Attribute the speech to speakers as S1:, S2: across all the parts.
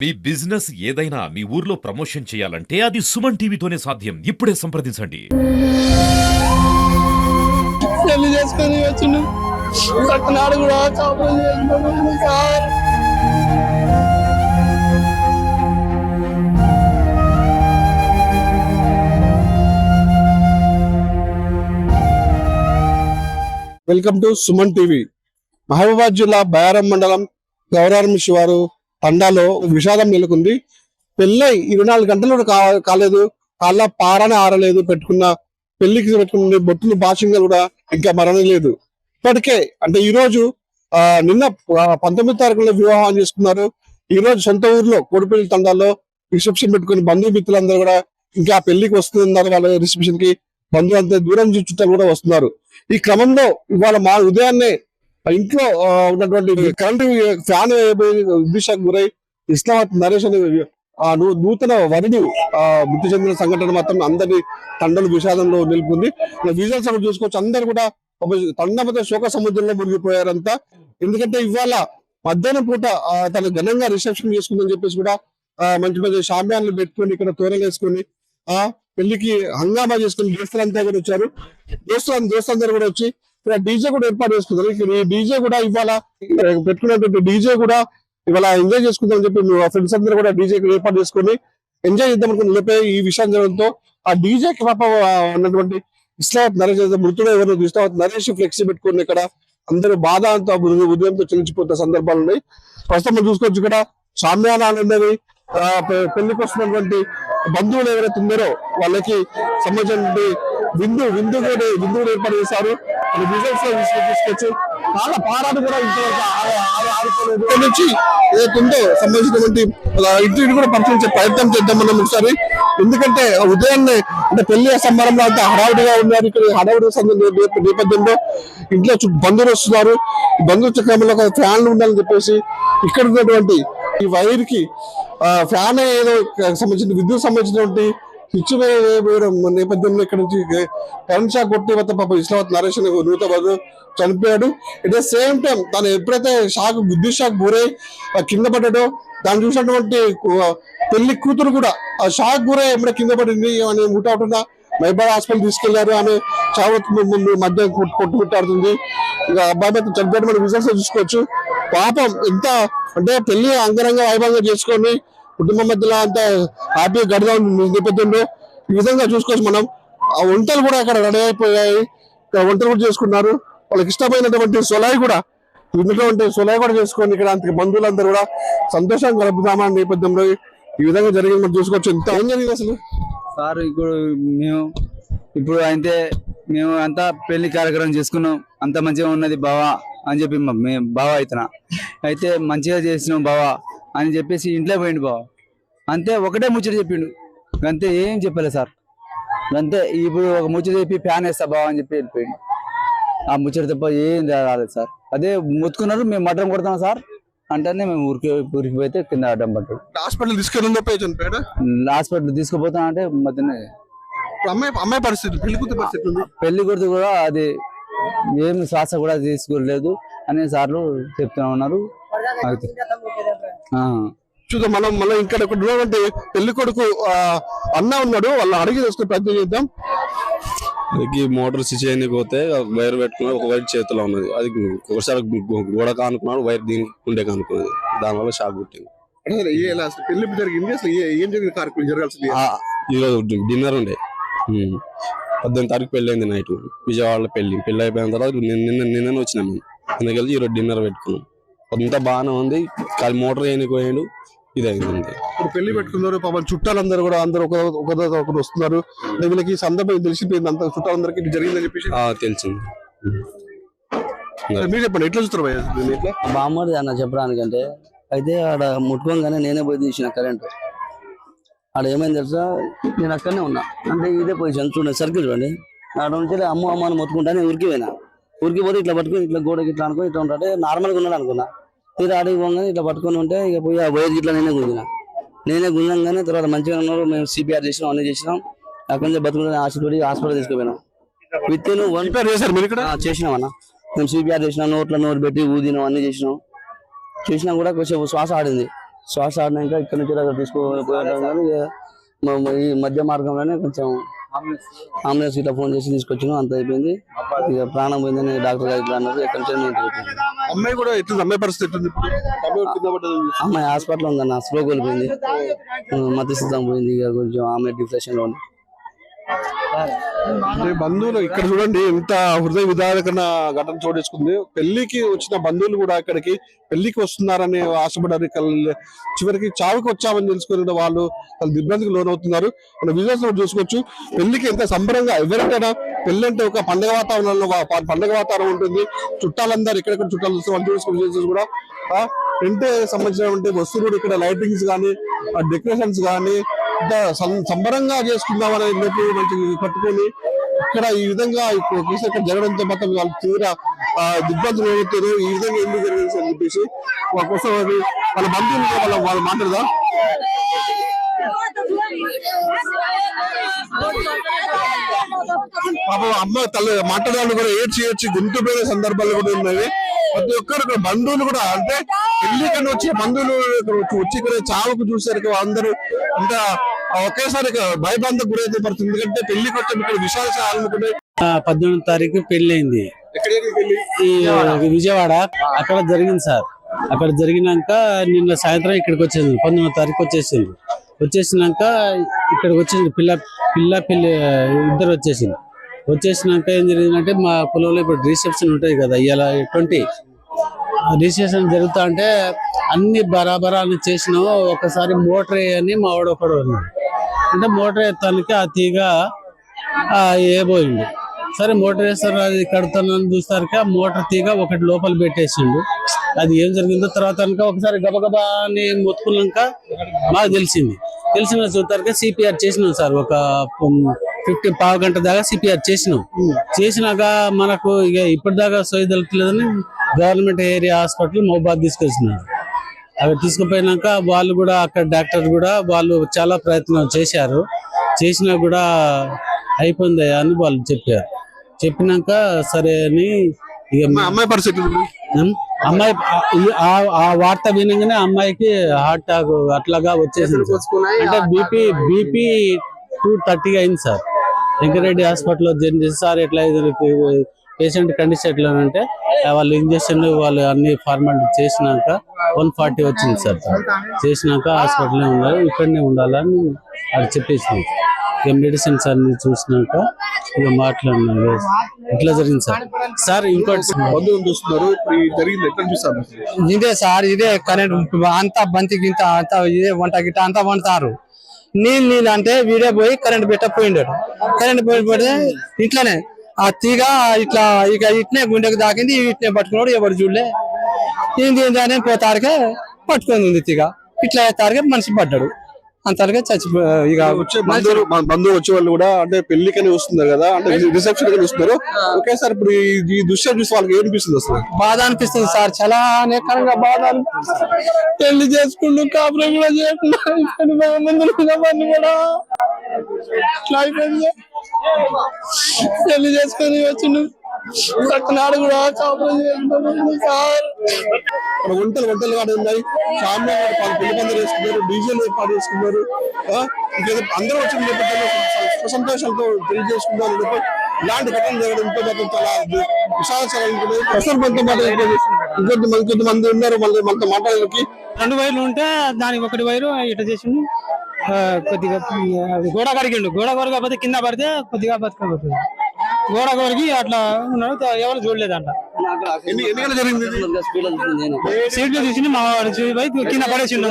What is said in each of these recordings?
S1: మీ business ఏదైనా మీ ఊర్లో promotion చేయాలంటే అది సుమన్ టీవీతోనే సాధ్యం. ఇప్పుడే సంప్రదించండి.
S2: పెళ్లి చేసుకొని వచ్చిండు నాడు కూడా కాపురం చేసుకున్నాడు sir. Welcome to Suman TV. Mahabubabad జిల్లా బయారం మండలం గౌరారం శివారు తండాలో విషాదం నెలకొంది. పెళ్ళై 24 గంటలు కూడా కాలేదు, కాళ్ళ పారనే ఆరలేదు. పెళ్లికి పెట్టుకున్న బొట్టులు భాషంగా కూడా ఇంకా మరణం లేదు. ఇప్పటికే అంటే ఈ రోజు నిన్న 19వ తారీఖున వివాహం చేసుకున్నారు. ఈ రోజు సొంత ఊర్లో కోడిపల్లి తండాలో రిసెప్షన్ పెట్టుకుని బంధుమిత్రులందరూ కూడా ఇంకా పెళ్లికి వస్తున్నారు. వాళ్ళ రిసెప్షన్ కి బంధువులంతా దూరం చుట్టాలు కూడా వస్తున్నారు. ఈ క్రమంలో ఇవాళ మా ఉదయాన్నే ఇంట్లో ఉన్నటువంటి కరెంటు ఫ్యాన్ విద్యుత్ గురై ఇస్లామాబాద్ నరేష్ అనే నూతన వరుడు మృతి చెందిన సంఘటన మాత్రం అందరి తండలు విషాదంలో నిలుపుకుంది. విజువల్స్ అక్కడ చూసుకోవచ్చు, అందరు కూడా తండ మధ్య శోక సముద్రంలో మునిగిపోయారంతా. ఎందుకంటే ఇవాళ మధ్యాహ్నం పూట తను ఘనంగా రిసెప్షన్ చేసుకుందని చెప్పేసి కూడా మంచి మంచి షామ్యాన్లు పెట్టుకొని ఇక్కడ తోరలు వేసుకొని పెళ్లికి హంగామా చేసుకుని దోస్తులంతా కూడా వచ్చారు. దోస్తులందరూ కూడా వచ్చి ఇక్కడ డీజే కూడా ఏర్పాటు చేసుకున్నారు. ఈ డీజే కూడా ఇవాళ పెట్టుకున్నటువంటి డీజే కూడా ఇవాళ ఎంజాయ్ చేసుకుందామని చెప్పి ఫ్రెండ్స్ అందరూ కూడా డీజే ఏర్పాటు చేసుకుని ఎంజాయ్ చేద్దాం అనుకుని లేపే ఈ విషయం జరగడంతో ఆ డీజేకి పాప ఉన్నటువంటి ఇస్లామాబాద్ నరేష్ మృతుడు ఎవరు ఇస్లామాబాద్ నరేష్ ఫ్లెక్సీ పెట్టుకుని ఇక్కడ అందరూ బాధ అంతా ఉదయంతో చెల్లించిపోతున్న సందర్భాలు ఉన్నాయి. ప్రస్తుతం మనం చూసుకోవచ్చు ఇక్కడ సామ్యానాలు అనేవి పెళ్లికి వస్తున్నటువంటి బంధువులు ఎవరైతే ఉన్నారో వాళ్ళకి సంబంధించినటువంటి విందు కూడా ఏర్పాటు చేశారు. తీసుకొచ్చి చాలా పారాలు కూడా నుంచి ఏదైతుందో సంబంధించినటువంటి ఇంటిని కూడా పరిశీలించే ప్రయత్నం చేద్దాం మనం ఒకసారి. ఎందుకంటే ఉదయాన్నే అంటే పెళ్లి సంబరంలో అంతా హడావుడిగా ఉన్నారు. ఇక్కడ హడావుడి నేపథ్యంలో ఇంట్లో బంధువులు వస్తున్నారు. బంధువుల చక్రంలో ఫ్యాన్లు ఉండాలని చెప్పేసి ఇక్కడ ఉన్నటువంటి ఈ వైర్ కి ఫ్యాన్ ఏదో సంబంధించిన విద్యుత్ సంబంధించినటువంటి స్విచ్ నేపథ్యంలో ఇక్కడ నుంచి కరెంట్ షాక్ కొట్టి పాప ఇస్లామాబాద్ నరేష్ నూతన చనిపోయాడు. ఎట్ ద సేమ్ టైం తను ఎప్పుడైతే విద్యుత్ షాక్ గురై కింద పడ్డాడో దాన్ని చూసినటువంటి పెళ్లి కూతురు కూడా ఆ షాక్ గురై ఎప్పుడే కింద పడింది అని ముట్టవుతున్నా మైబాద్ హాస్పిటల్ తీసుకెళ్లారు. ఆమె చావు మధ్య కొట్టుమిట్టాడుతుంది. ఇక అబ్బాయి మీద చనిపోయిన మనం రిజల్ట్స్ చూసుకోవచ్చు. పాపం ఎంత అంటే పెళ్లి అంగరంగ వైభవంగా చేసుకొని కుటుంబం మధ్యలో అంతా హ్యాపీగా గడదాం నేపథ్యంలో ఈ విధంగా చూసుకోవచ్చు మనం. ఆ వంటలు కూడా అక్కడ రెడీ అయిపోయాయి, వంటలు కూడా చేసుకున్నారు. వాళ్ళకి ఇష్టమైనటువంటి సొలాయి కూడా చేసుకొని ఇక్కడ అంత బంధువులందరూ కూడా సంతోషంగా గడుపుదామని నేపథ్యంలో ఈ విధంగా జరిగింది మనం చూసుకోవచ్చు. ఎంత ఏం జరిగింది అసలు
S3: సార్? ఇప్పుడు అయితే మేము అంతా పెళ్లి కార్యక్రమం చేసుకున్నాం, అంత మంచిగా ఉన్నది బావా అని చెప్పి మేము బావా అయితే మంచిగా చేసినాం బావా అని చెప్పేసి ఇంట్లో పోయిండు బావ. అంతే ఒకటే ముచ్చట చెప్పిండు, అంతే ఏం చెప్పలే సార్. అంతే ఇప్పుడు ఒక ముచ్చట చెప్పి ఫ్యాన్ వేస్తా బావా అని చెప్పి వెళ్ళిపోయిండు. ఆ ముచ్చట తప్ప ఏం రాలేదు సార్. అదే మొత్తుకున్నారు, మేము మటన్ కొడతాం సార్ అంటేనే మేము ఊరికి పోతే కింద అడ్డం పట్టాడు.
S2: హాస్పిటల్
S3: హాస్పిటల్ తీసుకుపోతాం అంటే మధ్యనే
S2: అమ్మాయి పరిస్థితి
S3: పెళ్లి కొడుతు కూడా అది ఏం శ్వాస కూడా తీసుకోలేదు అనే సార్లు చెప్తూ ఉన్నారు.
S2: చూద్దాం మనం ఇక్కడ ఉన్నటువంటి పెళ్లి కొడుకు అన్న ఉన్నాడు, వాళ్ళు అడిగి తీసుకుని ప్రయత్నం చేద్దాం.
S4: అది మోటార్ స్విచ్ చేయడానికి పోతే వైర్ పెట్టుకున్నాడు, ఒక వైర్ చేతిలో ఉన్నది. అది ఒకసారి గోడ కానుకున్నాడు, వైర్ దీనికి ఉండే కానుకున్నది, దానివల్ల షాక్ పుట్టింది.
S2: పెళ్లి జరిగింది అసలు ఏం జరిగింది? కార్యక్రమం జరగాల్సింది
S4: ఈరోజు డిన్నర్ ఉండే 18వ తారీఖు పెళ్లి అయింది నైట్ విజయవాడలో. పెళ్లి అయిపోయిన తర్వాత నిన్న వచ్చినాం మేము. అందుకెళ్ళి ఈరోజు డిన్నర్ పెట్టుకున్నాం. అంతా బాగానే ఉంది, కానీ మోటార్ చేయడానికి పోయాడు, ఇది అయింది.
S2: ఇప్పుడు పెళ్లి పెట్టుకున్నారు పాపం చుట్టాలందరూ కూడా అందరూ ఒకరు వస్తున్నారు. వీళ్ళకి సందర్భం తెలిసిపోయింది, అంత చుట్టాలందరికీ ఇది జరిగిందని చెప్పేసి
S4: తెలిసింది.
S2: మీరు చెప్పండి, ఎట్లా చూస్తారు
S5: ఇట్లా బామ్మది అన్న చెప్పడానికంటే అయితే ఆడ ముట్టుకోగానే నేనే పోయి తీసిన కరెంటు. ఆడ ఏమైంది తెలుసా, నేను అక్కడనే ఉన్నా, అంటే ఇదే పొజిషన్ చూడండి, సర్కిల్ చూడండి. ఆడ నుంచి అమ్మ అని మొత్తుకుంటానే ఉరికి పోయినా. ఉరికి పోతే ఇట్లా పట్టుకుని ఇట్లా గోడకి ఇట్లా అనుకుని ఇట్లా ఉంటే నార్మల్గా ఉన్నాడు అనుకున్నా. తీరా ఆడికి పోగానే ఇట్లా పట్టుకొని ఉంటే ఇక పోయి ఆ వైర్ ఇట్లా నేనే గుంజంగానే తర్వాత మంచిగా ఉన్నారు. మేము సిపిఆర్ చేసినాం, అన్ని చేసినాం. అక్కడి నుంచి బతుకుంటే హాస్పిటల్ తీసుకుపోయినాం. విత్ ఇన్ 1 చేసినాం అన్న. మేము సిపిఆర్ చేసినాం, నోట్లో నోరు పెట్టి ఊదినాం, అన్ని చేసినాం. కూడా కొంచెం శ్వాస ఆడింది. శ్వాస ఆడినాక ఇక్కడ నుంచి అక్కడ తీసుకుపోయడం కానీ ఈ మధ్య మార్గంలోనే కొంచెం అంబులెన్స్ ఇట్లా ఫోన్ చేసి తీసుకొచ్చినాం, అంత అయిపోయింది. ఇక ప్రాణం పోయిందని డాక్టర్ గారు ఇట్లా అన్నారు. ఎక్కడి నుంచి మేము ఇంటికి వచ్చాము.
S2: అమ్మాయి కూడా ఎట్లా, అమ్మాయి పరిస్థితి ఎట్లుంది ఇప్పుడు? అమ్మాయి కింద పడ్డది.
S5: అమ్మాయి హాస్పిటల్ ఉందన్న, స్లో కోల్పోయింది, మధ్యస్థితం పోయింది. ఇక కొంచెం ఆమె డిప్రెషన్ లో ఉంది.
S2: అంటే బంధువులు ఇక్కడ చూడండి ఎంత హృదయ విదారకమైన ఘటన చోటేసుకుంది. పెళ్లికి వచ్చిన బంధువులు కూడా ఇక్కడికి పెళ్లికి వస్తున్నారని ఆశపడారు. చివరికి చావుకి వచ్చామని తెలుసుకుని వాళ్ళు ఇబ్బందికి లోనవుతున్నారు. మన విజువల్స్ లో చూసుకోవచ్చు. పెళ్లికి ఎంత సంబరంగా, ఎవరికైనా పెళ్లి అంటే ఒక పండుగ వాతావరణంలో పండుగ వాతావరణం ఉంటుంది. చుట్టాలందరూ ఎక్కడెక్కడ చుట్టాలు వస్తారు వాళ్ళు చూసుకుని కూడా టెంట్ సంబంధించినటువంటి వస్తువులు ఇక్కడ లైటింగ్స్ కానీ డెకరేషన్స్ కానీ సంబరంగా చేసుకుందామనే లోపు మంచి పట్టుకొని ఇక్కడ ఈ విధంగా ఇక్కడ జరగడంతో మొత్తం వాళ్ళు తీవ్ర దిగ్బంధులు అవుతారు. ఈ విధంగా ఎందుకు జరిగింది అని చెప్పేసి కోసం వాళ్ళ బంధువులు వాళ్ళు మాట్లాడదా. పాప అమ్మ తల్లి మాట్లాడాలని కూడా ఏడ్చి గొంతు పోయిన సందర్భాలు కూడా ఉన్నాయి. ప్రతి ఒక్కరు ఇక్కడ బంధువులు కూడా, అంటే పెళ్లికన్నా వచ్చే బంధువులు వచ్చి ఇక్కడ చావుకు చూసారు అందరూ అంత ఒకేసారి భయబంధకు గురైతే పడుతుంది. ఎందుకంటే పెళ్లికి వచ్చే ఇక్కడ విషయాలు అనుకుంటే
S6: 18వ తారీఖు పెళ్లి అయింది ఈ విజయవాడ. అక్కడ జరిగింది సార్. అక్కడ జరిగినాక నిన్న సాయంత్రం ఇక్కడికి వచ్చేసింది. 19వ తారీఖు వచ్చేసినాక ఇక్కడికి వచ్చేసింది. పిల్లి ఇద్దరు వచ్చేసినాక ఏం జరిగిందంటే మా పొలంలో ఇప్పుడు రిసెప్షన్ ఉంటుంది కదా, ఇవాళ 20 రిజిస్ట్రేషన్ జరుగుతా అంటే అన్ని బరాబరా అని చేసినాము. ఒకసారి మోటార్ అని మా వాడు ఒకడు ఉన్నాడు. అంటే మోటార్ ఎత్తానికి ఆ తీగ ఏబోయింది. సరే మోటార్ వేస్తారు అది కడుతానని చూస్తారక ఆ మోటార్ తీగ ఒకటి లోపల పెట్టేసిండు. అది ఏం జరిగిందో తర్వాత కనుక ఒకసారి గబగబా అని మొత్తుకున్నాక మాకు తెలిసిన చూస్తారక సిపిఆర్ చేసినాం సార్. ఒక 15 గంట దాకా సిపిఆర్ చేసినాక మనకు ఇక ఇప్పటిదాకా సోయదలట్లేదని గవర్నమెంట్ ఏరియా హాస్పిటల్ మహబాద్ తీసుకొచ్చినారు. అక్కడ తీసుకుపోయినాక వాళ్ళు కూడా అక్కడ డాక్టర్ కూడా వాళ్ళు చాలా ప్రయత్నం చేసినా కూడా అయిపోయింది అని వాళ్ళు చెప్పినాక సరే అని ఇక
S2: అమ్మాయి పరిస్థితి
S6: అమ్మాయి ఆ వార్త వినగానే అమ్మాయికి హార్ట్ అటాక్ అట్లాగా వచ్చేసింది. అంటే బీపీ 230 అయింది సార్. వెంకరెడ్డి హాస్పిటల్లో జాయిన్ చేసి సార్ ఎట్లా పేషెంట్ కండిషన్ ఎట్లా అంటే వాళ్ళు ఇంజక్షన్ వాళ్ళు అన్ని ఫార్మాలిటీ చేసినాక 140 వచ్చింది సార్. చేసినాక హాస్పిటల్లో ఉన్నారు, ఇక్కడనే ఉండాలని అది చెప్పేసింది. ఇక మెడిసిన్స్ అన్ని చూసినాక ఇక మాట్లాడినారు. ఇట్లా జరిగింది సార్. ఇంకోటి
S2: చూస్తున్నారు
S7: ఇదే సార్, ఇదే కరెంట్ అంతా బంతి గింత అంతా ఇదే వంట గిట్ట అంతా వండుతారు. నీళ్ళు అంటే వీడే పోయి కరెంట్ పెట్టపోయిండాడు. కరెంట్ పోయిపోతే ఇట్లనే ఆ తీగ ఇట్లా ఇక ఇట్నే గుండెకు దాకింది. ఇట్నే పట్టుకున్నాడు, ఎవరు చూడలే. ఏంది అని పోతారికే పట్టుకుంది ఉంది తీగ. ఇట్లా తారికే మనిషి పడ్డాడు. అంతగా చచ్చిపో ఇక
S2: బంధువులు వచ్చే వాళ్ళు కూడా అంటే పెళ్లికని వస్తున్నారు కదా, అంటే రిసెప్షన్ కని వస్తున్నారు. ఒకేసారి ఇప్పుడు ఈ దృశ్యం చూసి వాళ్ళకి ఏమనిపిస్తుంది? అసలు
S7: బాధ అనిపిస్తుంది సార్, చాలా అనేకంగా బాధ అనిపిస్తుంది. పెళ్లి చేసుకుంటూ కాపురం కూడా చేయకుండా కూడా ఇట్లా అయిపోయింది. పెళ్లి చేసుకొని వచ్చిండు నాడు కూడా కాపురం చేసుకుంటారు సార్.
S2: వంటలు కూడా ఉన్నాయి. సామ్య పెళ్లి పందరు వేసుకున్నారు, డీజేలు ఏర్పాటు చేసుకున్నారు. అందరూ వచ్చిన నేపథ్యంలో సంతోషాలతో పెళ్లి చేసుకున్నారు. ఇలాంటి ఘటనలు జరగడంతో మాత్రం చాలా విషాదకరంగా ప్రస్తుతం కొంతమంది ఉన్నారు. మళ్ళీ మనతో మాట్లాడడానికి
S7: 2 వైర్లు ఉంటే దానికి 1 వైరు ఇట్లా చేసిండు. కొద్దిగా గోడ కరిగిండు. గోడ కొరకపోతే కింద పడితే కొద్దిగా బతకపోతుంది. గోడ కొరికి అట్లా ఉన్నాడు, ఎవరు చూడలేదంట. సీట్లు తీసి మా వాడు కింద పడేసిండు.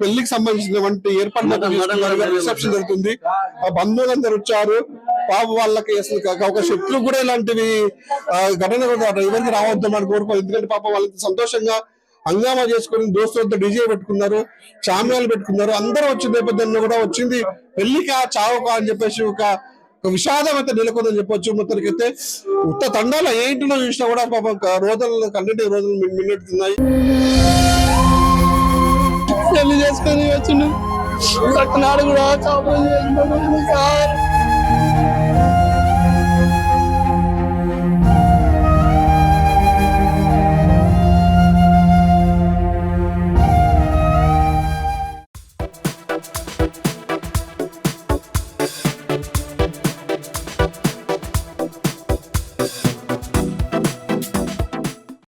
S2: పెళ్లికి సంబంధించినటువంటి ఏర్పాట్లు రిసెప్షన్ జరుగుతుంది. ఆ బంధువులందరూ వచ్చారు. పాప వాళ్ళకి అసలు ఒక శత్రు కూడా ఇలాంటివి ఘటన ఎవరికి రావద్దామని కోరుకోవాలి. ఎందుకంటే పాప వాళ్ళకి సంతోషంగా హంగామా చేసుకుని దోస్తులతో డీజే పెట్టుకున్నారు, చామ్యాలు పెట్టుకున్నారు. అందరూ వచ్చిన నేపథ్యంలో కూడా వచ్చింది పెళ్లికా చావుకా అని చెప్పేసి ఒక విషాదం అయితే నెలకొందని చెప్పొచ్చు. మొత్తానికైతే ఉత్త తండాల ఏ ఇంటిలో చూసినా కూడా పాపం రోజులు కన్నటి రోజులు మిన్నెట్టుతున్నాయి.
S7: పెళ్లి చేసుకొని వచ్చిండు నాడు కూడా కాపురం చేసుకుంటారు సార్.